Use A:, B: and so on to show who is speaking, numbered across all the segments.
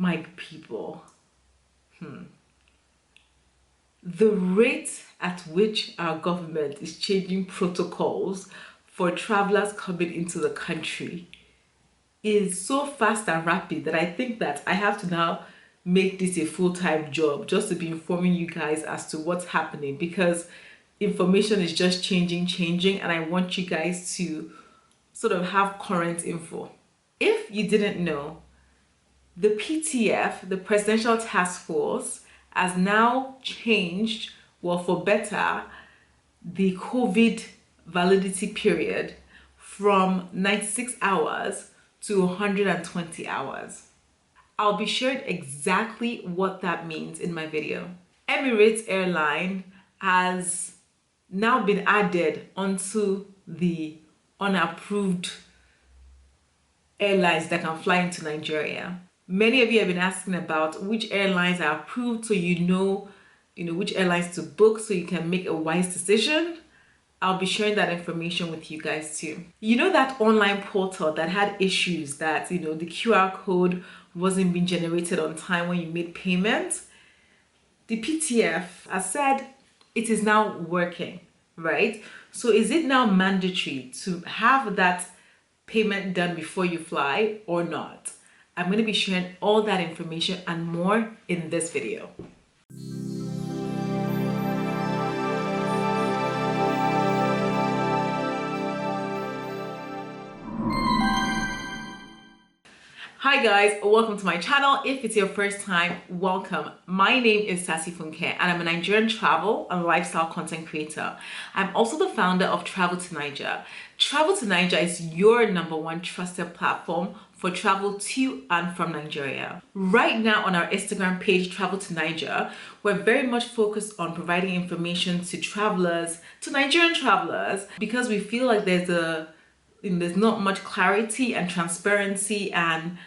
A: My people, the rate at which our government is changing protocols for travelers coming into the country is so fast and rapid that I think that I have to now make this a full-time job just to be informing you guys as to what's happening, because information is just changing, and I want you guys to sort of have current info. If you didn't know, the PTF, the Presidential Task Force, has now changed, well, for better, the COVID validity period from 96 hours to 120 hours. I'll be sharing exactly what that means in my video. Emirates Airline has now been added onto the unapproved airlines that can fly into Nigeria. Many of you have been asking about which airlines are approved, so you know which airlines to book so you can make a wise decision. I'll be sharing that information with you guys too. You know that online portal that had issues that, the QR code wasn't being generated on time when you made payment? The PTF has said it is now working, right? So is it now mandatory to have that payment done before you fly or not? I'm going to be sharing all that information and more in this video. Hi guys, welcome to my channel. If it's your first time, welcome. My name is Sassy Funke and I'm a Nigerian travel and lifestyle content creator. I'm also the founder of Travel to Niger. Travel to Niger is your #1 trusted platform for travel to and from Nigeria. Right now on our Instagram page, Travel to Niger, we're very much focused on providing information to travelers, to Nigerian travelers, because we feel like there's not much clarity and transparency and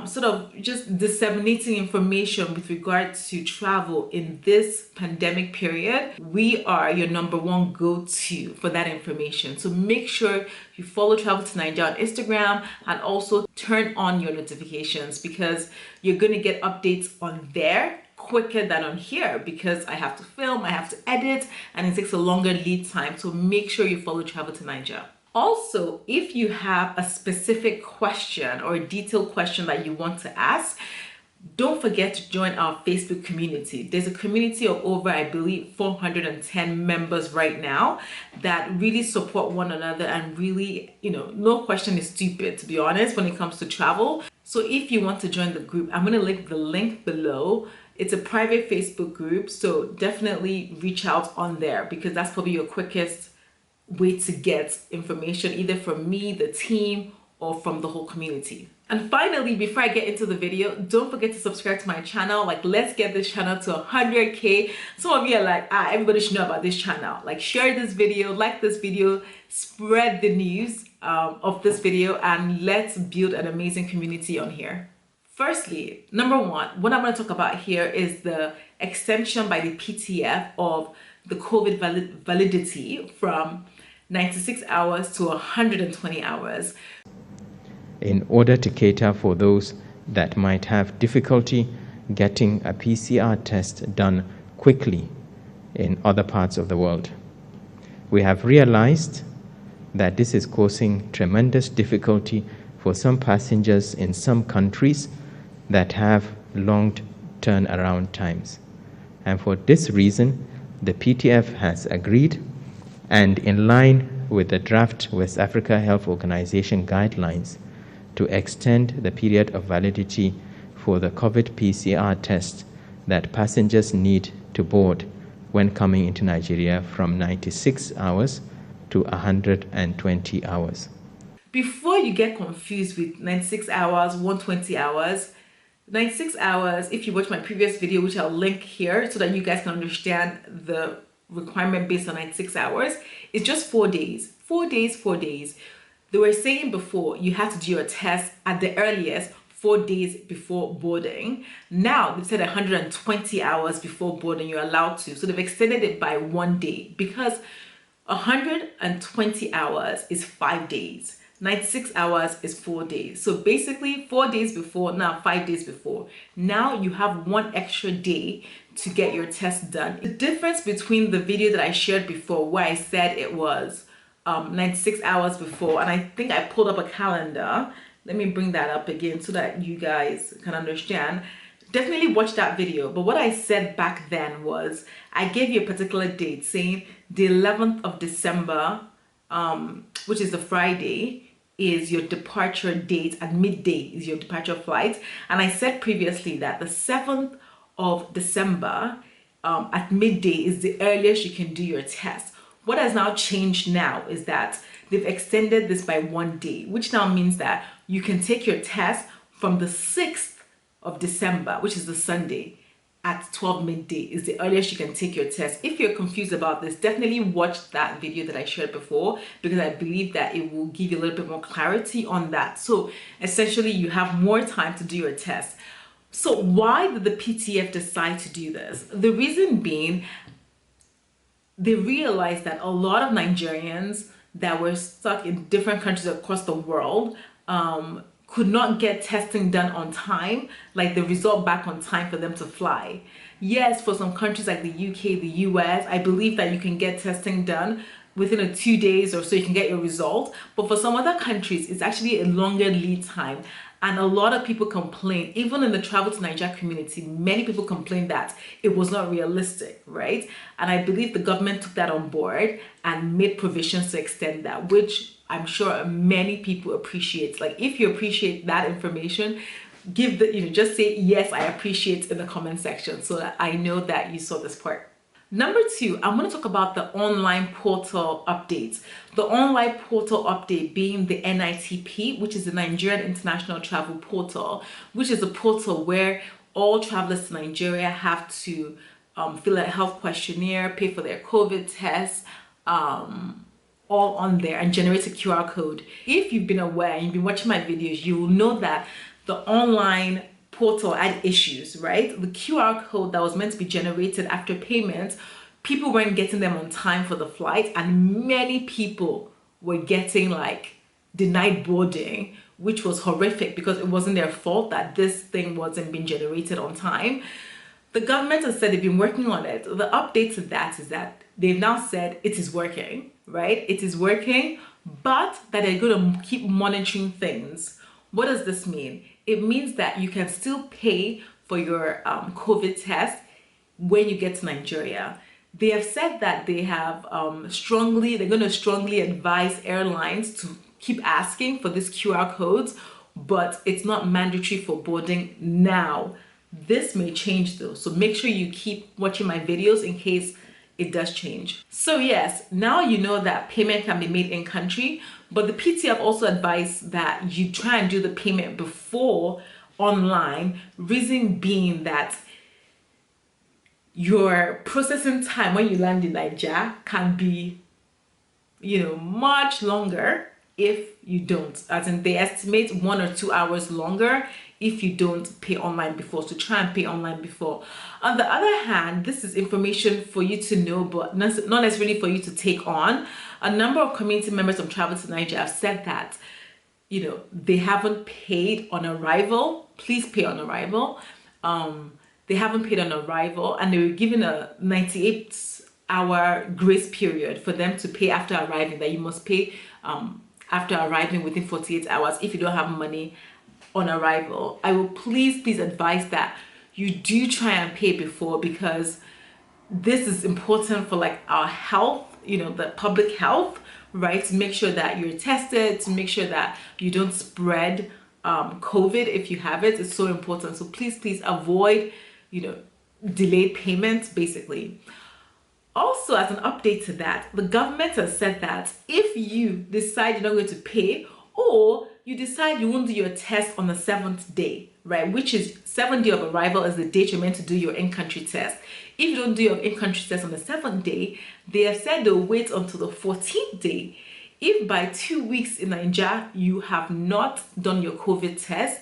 A: sort of just disseminating information with regard to travel in this pandemic period. We are your #1 go-to for that information. So make sure you follow Travel to Niger on Instagram and also turn on your notifications, because you're going to get updates on there quicker than on here, because I have to film, I have to edit, and it takes a longer lead time. So make sure you follow Travel to Niger. Also, if you have a specific question or a detailed question that you want to ask, don't forget to join our Facebook community. There's a community of over, I believe, 410 members right now that really support one another, and really, no question is stupid, to be honest, when it comes to travel. So if you want to join the group, I'm going to link the link below. It's a private Facebook group, so definitely reach out on there, because that's probably your quickest way to get information, either from me, the team, or from the whole community. And finally, before I get into the video, don't forget to subscribe to my channel. Let's get this channel to 100K. Some of you are like, everybody should know about this channel. Share this video, like this video, spread the news of this video, and let's build an amazing community on here. Firstly, #1, what I'm going to talk about here is the extension by the PTF of the COVID validity from 96 hours to 120 hours.
B: In order to cater for those that might have difficulty getting a PCR test done quickly in other parts of the world. We have realized that this is causing tremendous difficulty for some passengers in some countries that have long turnaround times. And for this reason, the PTF has agreed, and in line with the draft West Africa Health Organization guidelines, to extend the period of validity for the COVID PCR test that passengers need to board when coming into Nigeria from 96 hours to 120 hours.
A: Before you get confused with 96 hours, 120 hours, 96 hours, if you watch my previous video, which I'll link here so that you guys can understand the requirement based on 96 hours, is just 4 days. 4 days, 4 days. They were saying before you had to do your test at the earliest 4 days before boarding. Now they've said 120 hours before boarding you're allowed to. So they've extended it by 1 day, because 120 hours is 5 days. 96 hours is 4 days. So basically 4 days before, now 5 days before. Now you have one extra day to get your test done. The difference between the video that I shared before where I said it was 96 hours before, and I think I pulled up a calendar. Let me bring that up again so that you guys can understand. Definitely watch that video. But what I said back then was I gave you a particular date saying the 11th of December, which is the Friday, is your departure date, and midday is your departure flight. And I said previously that the 7th of December at midday is the earliest you can do your test. What has now changed now is that they've extended this by 1 day, which now means that you can take your test from the 6th of December, which is the Sunday, at 12 midday is the earliest you can take your test. If you're confused about this, definitely watch that video that I shared before, because I believe that it will give you a little bit more clarity on that. So essentially you have more time to do your test. So why did the PTF decide to do this? The reason being, they realized that a lot of Nigerians that were stuck in different countries across the world could not get testing done on time, like the result back on time for them to fly. Yes, for some countries like the UK, the US, I believe that you can get testing done within 2 days or so, you can get your result. But for some other countries, it's actually a longer lead time. And a lot of people complain, even in the Travel to Nigeria community, many people complain that it was not realistic, right? And I believe the government took that on board and made provisions to extend that, which I'm sure many people appreciate. Like, if you appreciate that information, give the, just say, yes, I appreciate in the comment section so that I know that you saw this part. Number 2, I'm going to talk about the online portal updates. The online portal update being the NITP, which is the Nigerian International Travel Portal, which is a portal where all travelers to Nigeria have to fill out a health questionnaire, pay for their COVID tests, all on there, and generate a QR code. If you've been aware and you've been watching my videos, you will know that the online portal had issues, right? The QR code that was meant to be generated after payment, people weren't getting them on time for the flight, and many people were getting like denied boarding, which was horrific because it wasn't their fault that this thing wasn't being generated on time. The government has said they've been working on it. The update to that is that they've now said it is working, right? It is working, but that they're going to keep monitoring things. What does this mean? It means that you can still pay for your COVID test when you get to Nigeria. They have said that they have they're going to strongly advise airlines to keep asking for these QR codes, but it's not mandatory for boarding now. This may change though, so make sure you keep watching my videos in case it does change. So yes, now you know that payment can be made in country, but the PTF also advised that you try and do the payment before online, reason being that your processing time when you land in Nigeria can be, much longer if you don't. As in, they estimate 1 or 2 hours longer if you don't pay online before. So try and pay online before. On the other hand, this is information for you to know, but not necessarily for you to take on. A number of community members of Travel to Nigeria have said that, they haven't paid on arrival. Please pay on arrival. They haven't paid on arrival, and they were given a 98-hour grace period for them to pay after arriving, that you must pay after arriving within 48 hours if you don't have money on arrival. I will please advise that you do try and pay before, because this is important for like our health, the public health, right? To make sure that you're tested, to make sure that you don't spread COVID if you have it. It's so important. So please avoid, delayed payments basically. Also, as an update to that, the government has said that if you decide you're not going to pay, or you decide you won't do your test on the 7th day, right, which is 7th day of arrival is the date you're meant to do your in-country test. If you don't do your in-country test on the 7th day, they have said they'll wait until the 14th day. If by 2 weeks in Nigeria you have not done your COVID test,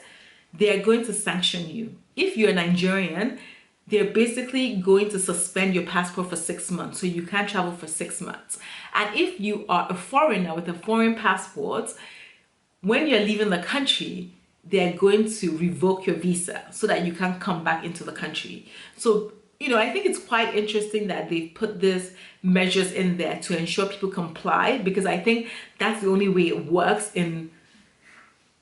A: they are going to sanction you. If you're a Nigerian, they're basically going to suspend your passport for 6 months, so you can't travel for 6 months. And if you are a foreigner with a foreign passport, when you're leaving the country, they're going to revoke your visa so that you can't come back into the country. So, I think it's quite interesting that they put these measures in there to ensure people comply, because I think that's the only way it works in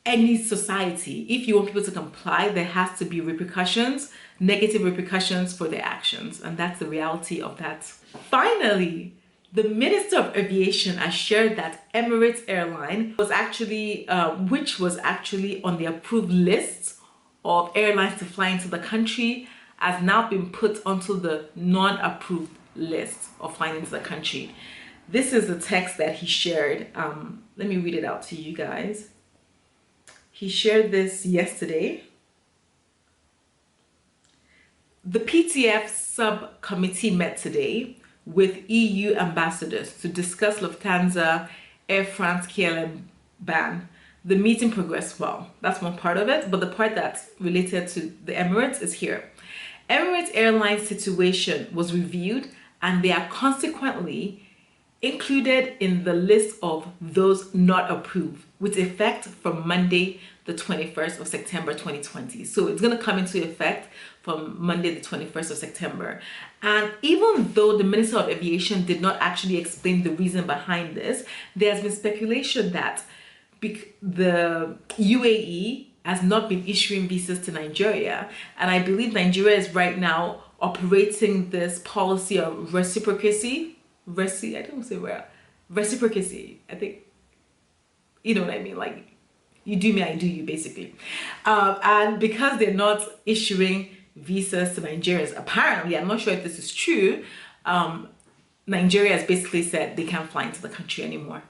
A: any society. If you want people to comply, there has to be repercussions, negative repercussions for their actions, and that's the reality of that. Finally, the Minister of Aviation has shared that Emirates Airline was actually, which was actually on the approved list of airlines to fly into the country, has now been put onto the non-approved list of flying into the country. This is the text that he shared. Let me read it out to you guys. He shared this yesterday. The PTF subcommittee met today with EU ambassadors to discuss Lufthansa, Air France, KLM ban. The meeting progressed well. That's one part of it, but the part that's related to the Emirates is here. Emirates Airlines situation was reviewed, and they are consequently included in the list of those not approved, with effect from Monday, the 21st of September 2020. So it's going to come into effect from Monday, the 21st of September. And even though the Minister of Aviation did not actually explain the reason behind this, there's been speculation that the UAE has not been issuing visas to Nigeria. And I believe Nigeria is right now operating this policy of reciprocity. Reciprocity. I think, you know what I mean? Like, you do me, I do you, basically. And because they're not issuing visas to Nigerians, apparently, I'm not sure if this is true, Nigeria has basically said they can't fly into the country anymore.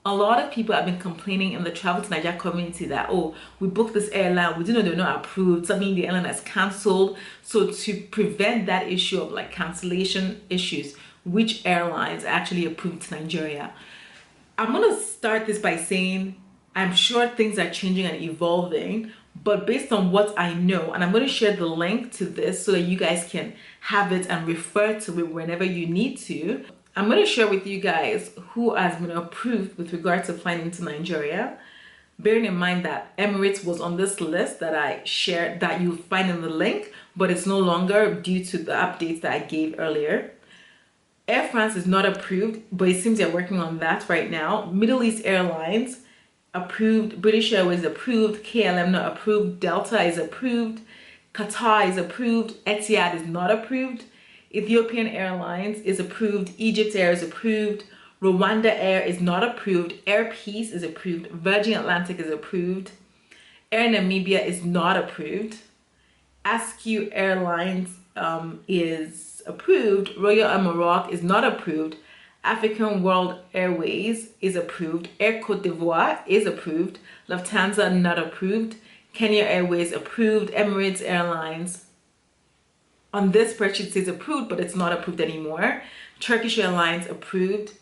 A: A lot of people have been complaining in the Travel to Nigeria community that, oh, we booked this airline, we didn't know they're not approved, suddenly the airline has cancelled. So to prevent that issue of like cancellation issues, which airlines actually approved to Nigeria? I'm going to start this by saying I'm sure things are changing and evolving, but based on what I know, and I'm going to share the link to this so that you guys can have it and refer to it whenever you need to. I'm going to share with you guys who has been approved with regard to flying into Nigeria, bearing in mind that Emirates was on this list that I shared, that you'll find in the link, but it's no longer due to the updates that I gave earlier. Air France is not approved, but it seems they're working on that right now. Middle East Airlines approved, British Airways approved, KLM not approved, Delta is approved, Qatar is approved, Etihad is not approved, Ethiopian Airlines is approved, Egypt Air is approved, Rwanda Air is not approved, Air Peace is approved, Virgin Atlantic is approved, Air Namibia is not approved, Askew Airlines is approved, Royal Air Maroc is not approved, African World Airways is approved, Air Cote d'Ivoire is approved, Lufthansa not approved, Kenya Airways approved, Emirates Airlines on this spreadsheet says approved, but it's not approved anymore. Turkish Airlines approved.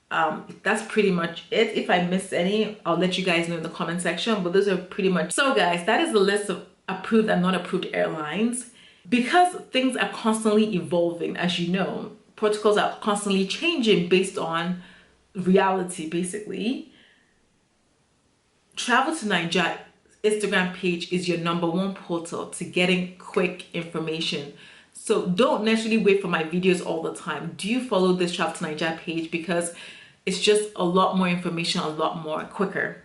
A: That's pretty much it. If I missed any, I'll let you guys know in the comment section, but those are pretty much. So guys, that is the list of approved and not approved airlines. Because things are constantly evolving, as you know, protocols are constantly changing based on reality, basically. Travel to Nigeria Instagram page is your #1 portal to getting quick information. So don't necessarily wait for my videos all the time. Do follow this Travel to Nigeria page because it's just a lot more information, a lot more quicker.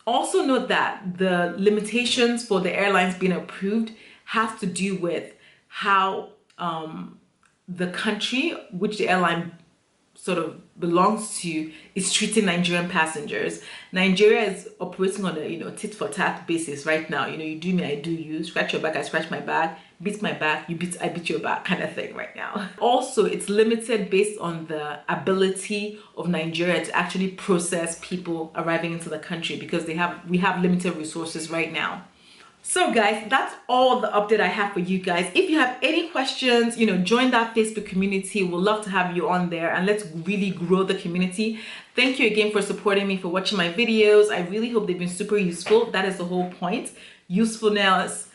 A: Also note that the limitations for the airlines being approved have to do with how the country which the airline sort of belongs to is treating Nigerian passengers. Nigeria is operating on a tit for tat basis right now. You do me, I do you. Scratch your back, I scratch my back. Beat my back, I beat your back, kind of thing right now. Also, it's limited based on the ability of Nigeria to actually process people arriving into the country because we have limited resources right now. So guys, that's all the update I have for you guys. If you have any questions, join that Facebook community. We'd love to have you on there and let's really grow the community. Thank you again for supporting me, for watching my videos. I really hope they've been super useful. That is the whole point. Usefulness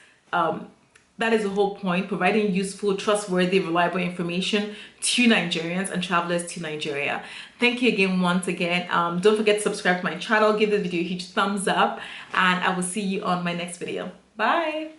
A: That is the whole point, providing useful, trustworthy, reliable information to Nigerians and travelers to Nigeria. Thank you again, once again. Don't forget to subscribe to my channel, give this video a huge thumbs up, and I will see you on my next video. Bye.